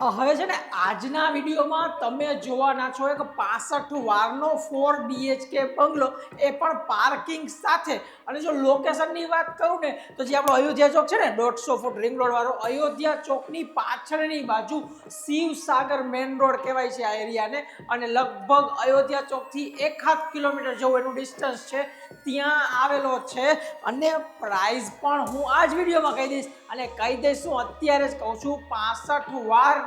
હવે છે ને આજના વિડીયોમાં તમે જોવાના છો એક 65 વારનો 4 BHK બંગલો, એ પણ પાર્કિંગ સાથે. અને જો લોકેશનની વાત કરું ને તો જે આપણો અયોધ્યા ચોક છે ને 150 ફૂટ રિંગ રોડ વાળો, અયોધ્યા ચોકની પાછળની બાજુ શિવસાગર મેન રોડ કહેવાય છે આ એરિયાને. અને લગભગ અયોધ્યા ચોકથી 1.5 કિલોમીટર જેવું એનું ડિસ્ટન્સ છે, ત્યાં આવેલો છે. અને પ્રાઇસ પણ હું આ જ વિડીયોમાં કહી દઈશ, અને કહી દઈશ હું અત્યારે જ કહું છું. 65 વારના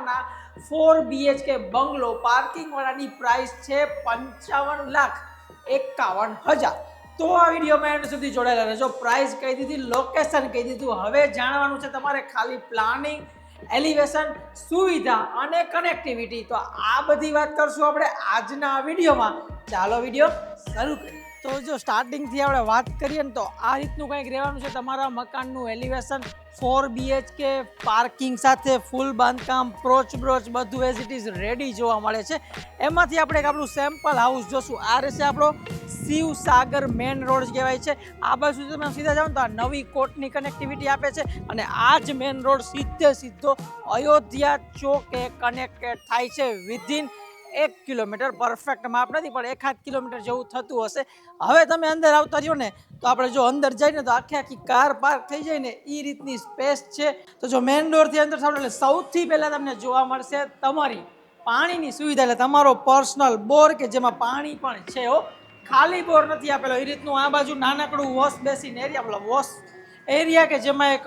4 BHK બંગલો પાર્કિંગ વાળાની પ્રાઇસ છે 55,51,000. તો આ વિડીયોમાં એન્ડ સુધી જોડાયેલા રહેજો. પ્રાઇસ કહી દીધી, લોકેશન કહી દીધું. હવે જાણવાનું છે તમારે ખાલી પ્લાનિંગ, એલિવેશન, સુવિધા અને કનેક્ટિવિટી. તો આ બધી વાત કરશું આપણે આજના વિડીયોમાં. ચાલો વિડીયો શરૂ કરીએ. તો જો સ્ટાર્ટિંગથી આપણે વાત કરીએ ને તો આ રીતનું કંઈક રહેવાનું છે તમારા મકાનનું એલિવેશન. 4 BHK પાર્કિંગ સાથે ફૂલ બાંધકામ, પ્રોચ બ્રોચ બધું એઝ ઇટ ઇઝ રેડી જોવા મળે છે. એમાંથી આપણે એક આપણું સેમ્પલ હાઉસ જોશું. આ રહેશે આપણો શિવસાગર મેન રોડ કહેવાય છે. આ બાજુ તમે સીધા જાઓ ને તો આ નવી કોટની કનેક્ટિવિટી આપે છે, અને આ જ મેન રોડ સીધો અયોધ્યા ચોકે કનેક્ટેડ થાય છે વિધિન 1 કિલોમીટર. પરફેક્ટ માપ નથી પણ 1.5 કિલોમીટર જેવું થતું હશે. હવે તમે અંદર આવતા રહ્યો ને તો આપણે જો અંદર જઈને તો આખી કાર પાર્ક થઈ જાય ને એ રીતની સ્પેસ છે. તો જો મેઇન ડોરથી અંદર થાવ એટલે સૌથી પહેલાં તમને જોવા મળશે તમારી પાણીની સુવિધા. એટલે તમારો પર્સનલ બોર કે જેમાં પાણી પણ છે. ખાલી બોર નથી આપેલો એ રીતનું. આ બાજુ નાનકડું વોશ બેસિન એરિયા, મતલબ વોશ એરિયા કે જેમાં એક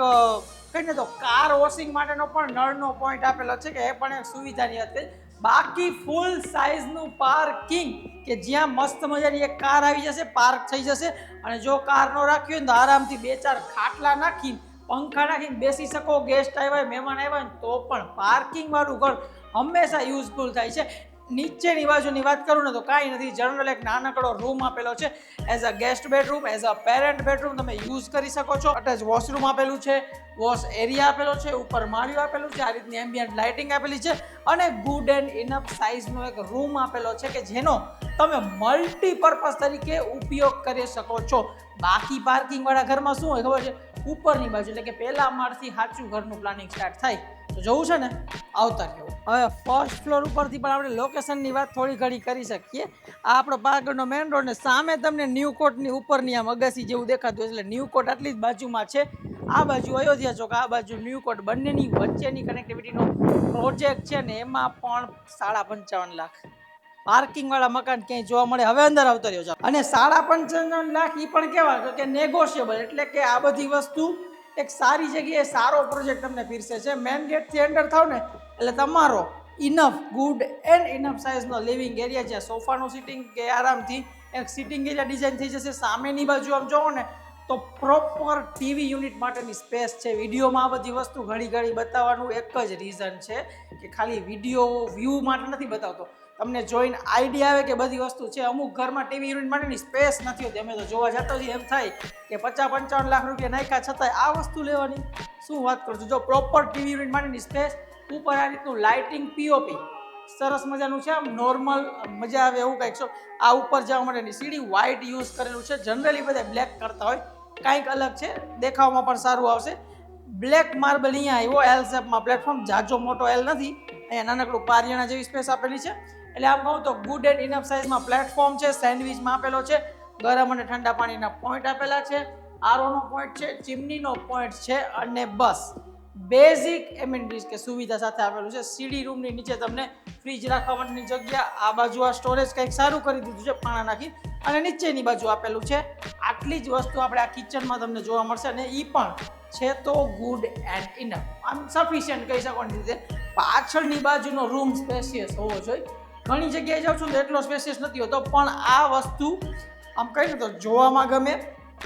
કહીને તો કાર વોશિંગ માટેનો પણ નળનો પોઈન્ટ આપેલો છે, કે એ પણ એક સુવિધાની વાત કરી. બાકી ફૂલ સાઇઝનું પાર્કિંગ કે જ્યાં મસ્ત મજાની એક કાર આવી જશે, પાર્ક થઈ જશે. અને જો કાર ન રાખી હોય ને તો આરામથી 2-4 ખાટલા નાખીને, પંખા નાખીને બેસી શકો. ગેસ્ટ આવ્યા, મહેમાન આવ્યા ને તો પણ પાર્કિંગ વાળું ઘર હંમેશા યુઝફુલ થાય છે. નીચેની બાજુની વાત કરું ને તો કાંઈ નથી, જનરલ એક નાનકડો રૂમ આપેલો છે as a guest bedroom, as a parent bedroom તમે યુઝ કરી શકો છો. અટેચ વોશરૂમ આપેલું છે, વોશ એરિયા આપેલો છે, ઉપર માળિયું આપેલું છે, આ રીતની એમ્બિયન્ટ લાઇટિંગ આપેલી છે. અને ગુડ એન્ડ ઇનફ સાઇઝનો એક રૂમ આપેલો છે કે જેનો તમે મલ્ટીપર્પઝ તરીકે ઉપયોગ કરી શકો છો. બાકી પાર્કિંગ વાળા ઘરમાં શું હોય ખબર છે, ઉપરની બાજુ એટલે કે પહેલા માળથી સાચું ઘરનું પ્લાનિંગ સ્ટાર્ટ થાય. તો જવું છે ને, આવતા રહ્યો. હવે ફર્સ્ટ ફ્લોર ઉપરથી પણ આપણે લોકેશનની વાત થોડી ઘણી કરી શકીએ. આ આપણો પાગળનો મેઇન રોડ ને સામે તમને ન્યૂ કોટની ઉપરની આમ અગાસી જેવું દેખાતું હોય, એટલે ન્યૂ કોટ આટલી જ બાજુમાં છે. આ બાજુ અયોધ્યા ચોક, આ બાજુ ન્યૂ કોટ, બંનેની વચ્ચેની કનેક્ટિવિટીનો પ્રોજેક્ટ છે ને એમાં પણ 55.5 લાખ પાર્કિંગ વાળા મકાન ક્યાંય જોવા મળે. હવે અંદર આવતો રહ્યો છે. અને 55.5 લાખ એ પણ કેવા કે નેગોશિયેબલ, એટલે કે આ બધી વસ્તુ એક સારી જગ્યાએ સારો પ્રોજેક્ટ તમને પીરસે છે. મેન ગેટથી એન્ટર થાવ ને એટલે તમારો ઇનફ ગુડ એન્ડ ઇનફ સાઇઝનો લિવિંગ એરિયા, જ્યાં સોફાનું સિટિંગ કે આરામથી એક સિટિંગ એરિયા ડિઝાઇન થઈ જશે. સામેની બાજુ આમ જોવો ને તો પ્રોપર ટીવી યુનિટ માટેની સ્પેસ છે. વિડીયોમાં આ બધી વસ્તુ ઘણી બતાવવાનું એક જ રીઝન છે કે ખાલી વિડીયો વ્યૂ માટે નથી બતાવતો, તમને જોઈને આઈડિયા આવે કે બધી વસ્તુ છે. અમુક ઘરમાં ટીવી યુનિટ માટેની સ્પેસ નથી હોતી. અમે તો જોવા જતા હોઈએ, એમ થાય કે 50-55 લાખ રૂપિયા નાખ્યા છતાંય આ વસ્તુ લેવાની શું વાત કરું છું. જો પ્રોપર ટીવી યુનિટ માટેની સ્પેસ, ઉપર આ રીતનું લાઇટિંગ પીઓપી સરસ મજાનું છે. આમ નોર્મલ મજા આવે એવું કંઈક છે. આ ઉપર જવા માટેની સીડી વ્હાઇટ યુઝ કરેલું છે. જનરલી બધા બ્લેક કરતા હોય, કાંઈક અલગ છે, દેખાવમાં પણ સારું આવશે. બ્લેક માર્બલ અહીંયા આવ્યો એલ શેપમાં. પ્લેટફોર્મ જાજો મોટો એલ નથી, અહીંયા નાનકડું પારિયાણા જેવી સ્પેસ આપેલી છે. એટલે આમ કહું તો ગુડ એન્ડ ઇનફ સાઇઝમાં પ્લેટફોર્મ છે. સેન્ડવિચમાં આપેલો છે. ગરમ અને ઠંડા પાણીના પોઈન્ટ આપેલા છે. આરોનો પોઈન્ટ છે, ચીમનીનો પોઈન્ટ છે, અને બસ બેઝિક એમિનિટીઝ કે સુવિધા સાથે આવેલું છે. સીડી રૂમની નીચે તમને ફ્રીજ રાખવા માટેની જગ્યા, આ બાજુ આ સ્ટોરેજ કંઈક સારું કરી દીધું છે પાણા નાખી, અને નીચેની બાજુ આપેલું છે. આટલી જ વસ્તુ આપણે આ કિચનમાં તમને જોવા મળશે, અને એ પણ છે તો ગુડ એન્ડ ઇનફ, આમ સફિશિયન્ટ કહી શકવાની રીતે. પાછળની બાજુનો રૂમ સ્પેશિયસ હોવો જોઈએ. ઘણી જગ્યાએ જાઉં છું તો એટલો સ્પેશિયસ નથી હોતો, પણ આ વસ્તુ આમ કહીને તો જોવામાં ગમે.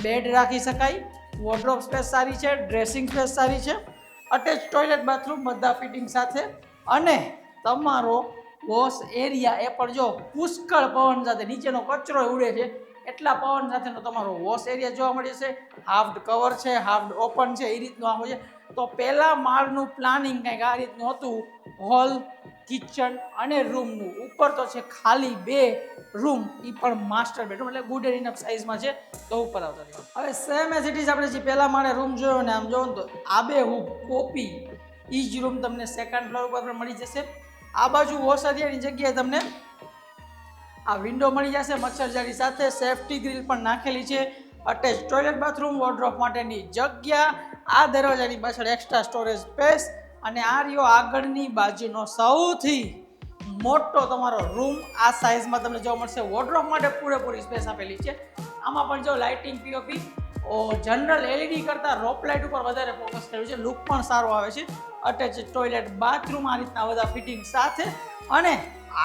બેડ રાખી શકાય, વોર્ડરોબ સ્પેસ સારી છે, ડ્રેસિંગ સ્પેસ સારી છે, અટેચ ટોયલેટ બાથરૂમ બધા ફિટિંગ સાથે. અને તમારો વોશ એરિયા એ પણ જો પુષ્કળ પવન સાથે, નીચેનો કચરો ઉડે છે એટલા પવન સાથેનો તમારો વોશ એરિયા જોવા મળે છે. હાફ્ડ કવર છે, હાફ્ડ ઓપન છે, એ રીતનું આમ છે. તો પહેલા માળનું પ્લાનિંગ કંઈક આ રીતનું હતું. હોલ, કિચન અને રૂમનું. ઉપર તો છે ખાલી 2 રૂમ, એ પણ માસ્ટર બેડરૂમ, એટલે ગુડ એન્ડ ઇનફ સાઇઝમાં છે. તો ઉપર આવતા રહ્યો. હવે સેમ એઝ ઇટ ઇઝ આપણે જે પહેલા માળે રૂમ જોયો ને આમ જોવો ને તો આબેહૂબ કોપી એ જ રૂમ તમને સેકન્ડ ફ્લોર ઉપર પણ મળી જશે. આ બાજુ વોશ એરિયાની જગ્યાએ તમને આ વિન્ડો મળી જશે મચ્છરજાળી સાથે, સેફ્ટી ગ્રીલ પણ નાખેલી છે, અટેચ ટોયલેટ બાથરૂમ, વોર્ડરોબ માટેની જગ્યા, આ દરવાજાની પાછળ એક્સ્ટ્રા સ્ટોરેજ સ્પેસ, અને આ રહ્યો આગળની બાજુનો સૌથી મોટો તમારો રૂમ. આ સાઇઝમાં તમને જોવા મળશે. વોર્ડરોબ માટે પૂરેપૂરી સ્પેસ આપેલી છે. આમાં પણ જો લાઇટિંગ પીઓપી જનરલ એલઈડી કરતાં રોપ લાઇટ ઉપર વધારે ફોકસ કર્યું છે, લુક પણ સારો આવે છે. અટેચ ટોયલેટ બાથરૂમ આ રીતના બધા ફિટિંગ સાથે, અને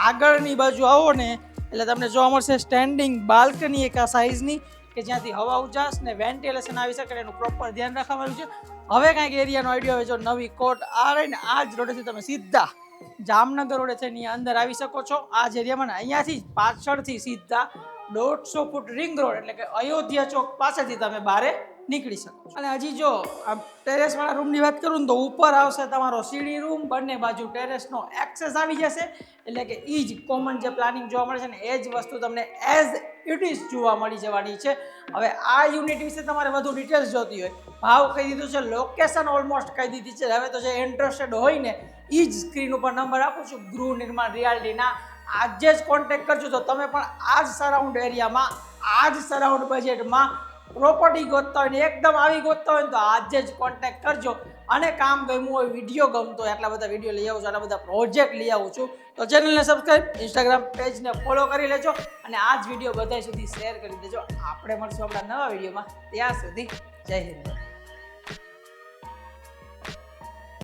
આગળની બાજુ આવો ને એટલે તમને જોવા મળશે સ્ટેન્ડિંગ બાલ્કની એક આ સાઇઝની, કે જ્યાંથી હવા ઉજાસ ને વેન્ટિલેશન આવી શકે એનું પ્રોપર ધ્યાન રાખવાનું છે. હવે કાંઈક એરિયાનો આઈડિયા હોય, જો નવી કોટ આ રહીને આ જ રોડેથી તમે સીધા જામનગર રોડે છે એની અંદર આવી શકો છો. આ જ એરિયામાં ને અહીંયાથી પાછળથી સીધા 150 ફૂટ રિંગ રોડ એટલે કે અયોધ્યા ચોક પાસેથી તમે બહાર નીકળી શકો છો. અને હજી જો આ ટેરેસવાળા રૂમની વાત કરું ને તો ઉપર આવશે તમારો સીડી રૂમ, બંને બાજુ ટેરેસનો એક્સેસ આવી જશે, એટલે કે એ જ કોમન જે પ્લાનિંગ જોવા મળે છે ને એ જ વસ્તુ તમને એઝ ઇટ ઇઝ જોવા મળી જવાની છે. હવે આ યુનિટ વિશે તમારે વધુ ડિટેલ્સ જોતી હોય, ભાવ કહી દીધું છે, લોકેશન ઓલમોસ્ટ કહી દીધી છે. હવે તો જે ઇન્ટરેસ્ટેડ હોય ને એ જ સ્ક્રીન ઉપર નંબર આપું છું ગૃહ નિર્માણ રિયાલિટીના, આજે જ કોન્ટેક્ટ કરજો. તો તમે પણ આ જ સરાઉન્ડ એરિયામાં, આ જ સરાઉન્ડ બજેટમાં પ્રોપર્ટી ગોતતા હોય ને એકદમ આવી ગોતતા હોય ને તો આજે જ કોન્ટેક્ટ કરજો. અને કામ ગમ્યું હોય, વિડીયો ગમતો હોય, આટલા બધા વિડીયો લઈ આવું છું, આટલા બધા પ્રોજેક્ટ લઈ આવું છું, તો ચેનલને સબસ્ક્રાઈબ, ઇન્સ્ટાગ્રામ પેજને ફોલો કરી લેજો, અને આ જ વિડીયો બધા સુધી શેર કરી દેજો. આપણે મળશું આપણા નવા વિડીયોમાં. ત્યાં સુધી જય હિન્દ.